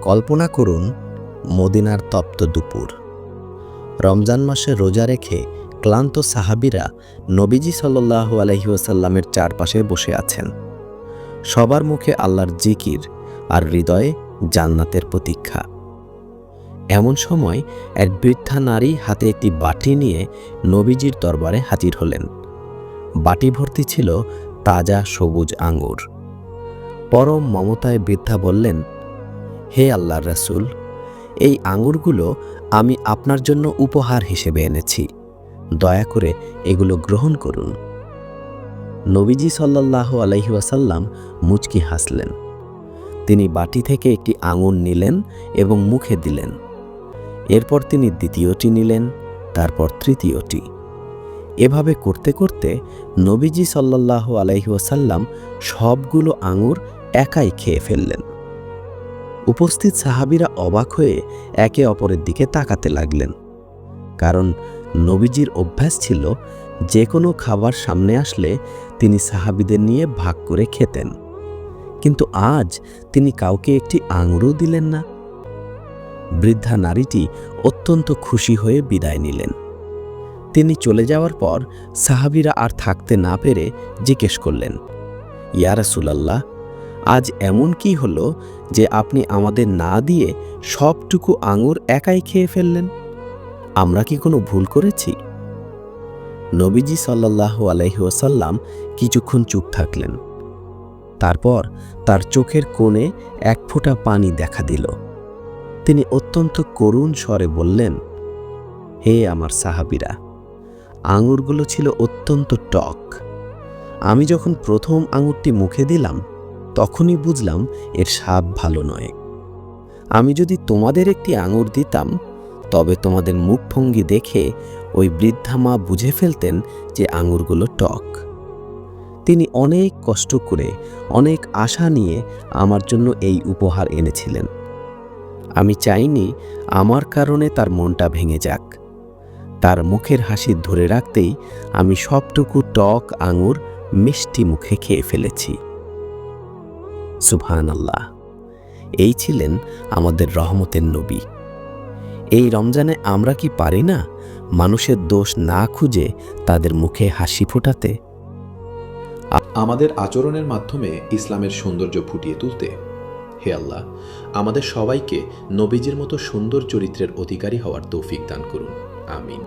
কল্পনা করুন মদিনার তপ্ত দুপুর। রমজান মাসে রোজা রেখে ক্লান্ত সাহাবীরা নবীজি সাল্লাল্লাহু আলাইহি ওয়াসাল্লামের চারপাশে বসে আছেন। সবার মুখে আল্লাহর জিকির আর হৃদয়ে জান্নাতের প্রতীক্ষা। এমন সময় এক বৃদ্ধা নারী হাতে একটি বাটি নিয়ে নবীজির দরবারে হাজির হলেন। বাটি ভর্তি ছিল তাজা সবুজ আঙ্গুর। পরম মমতায় বৃদ্ধা বললেন, হে আল্লাহর রাসূল, এই আঙ্গুরগুলো আমি আপনার জন্য উপহার হিসেবে এনেছি, দয়া করে এগুলো গ্রহণ করুন। নবীজি সাল্লাল্লাহু আলাইহি ওয়াসাল্লাম মুচকি হাসলেন। তিনি বাটি থেকে একটি আঙ্গুর নিলেন এবং মুখে দিলেন। এরপর তিনি দ্বিতীয়টি নিলেন, তারপর তৃতীয়টি। এভাবে করতে করতে নবীজি সাল্লাল্লাহু আলাইহি ওয়াসাল্লাম সবগুলো আঙ্গুর একাই খেয়ে ফেললেন। উপস্থিত সাহাবীরা অবাক হয়ে একে অপরের দিকে তাকাতে লাগলেন, কারণ নবীজির অভ্যাস ছিল যে কোনো খাবার সামনে আসলে তিনি সাহাবীদের নিয়ে ভাগ করে খেতেন, কিন্তু আজ তিনি কাউকে একটি আঙ্গুরও দিলেন না। বৃদ্ধা নারীটি অত্যন্ত খুশি হয়ে বিদায় নিলেন। তিনি চলে যাওয়ার পর সাহাবীরা আর থাকতে না পেরে জিজ্ঞেস করলেন, ইয়া রাসূলাল্লাহ, আজ এমন কি হলো যে আপনি আমাদের না দিয়ে সবটুকু আঙ্গুর একাই খেয়ে ফেললেন? আমরা কি কোনো ভুল করেছি? নবীজি সাল্লাল্লাহু আলাইহি ওয়াসাল্লাম কিছুক্ষণ চুপ থাকলেন। তারপর তার চোখের কোণে এক ফোঁটা পানি দেখা দিল। তিনি অত্যন্ত করুণ স্বরে বললেন, হে আমার সাহাবীরা, আঙ্গুরগুলো ছিল অত্যন্ত টক। আমি যখন প্রথম আঙ্গুরটি মুখে দিলাম তখনই বুঝলাম এর স্বাদ ভালো নয়। আমি যদি তোমাদের একটি আঙ্গুর দিতাম তবে তোমাদের মুখভঙ্গি দেখে ওই বৃদ্ধা মা বুঝে ফেলতেন যে আঙ্গুরগুলো টক। তিনি অনেক কষ্ট করে, অনেক আশা নিয়ে আমার জন্য এই উপহার এনেছিলেন। আমি চাইনি আমার কারণে তার মনটা ভেঙে যাক। তার মুখের হাসি ধরে রাখতেই আমি সবটুকু টক আঙ্গুর মিষ্টি মুখে খেয়ে ফেলেছি। সুবহানাল্লাহ। এই ছিলেন আমাদের রহমতের নবী। এই রমজানে আমরা কি পারি না মানুষের দোষ না খুঁজে তাদের মুখে হাসি ফোটাতে? আমাদের আচরণের মাধ্যমে ইসলামের সৌন্দর্য ফুটিয়ে তুলতে। হে আল্লাহ, আমাদের সবাইকে নবীজির মতো সুন্দর চরিত্রের অধিকারী হওয়ার তৌফিক দান করুন। আমিন।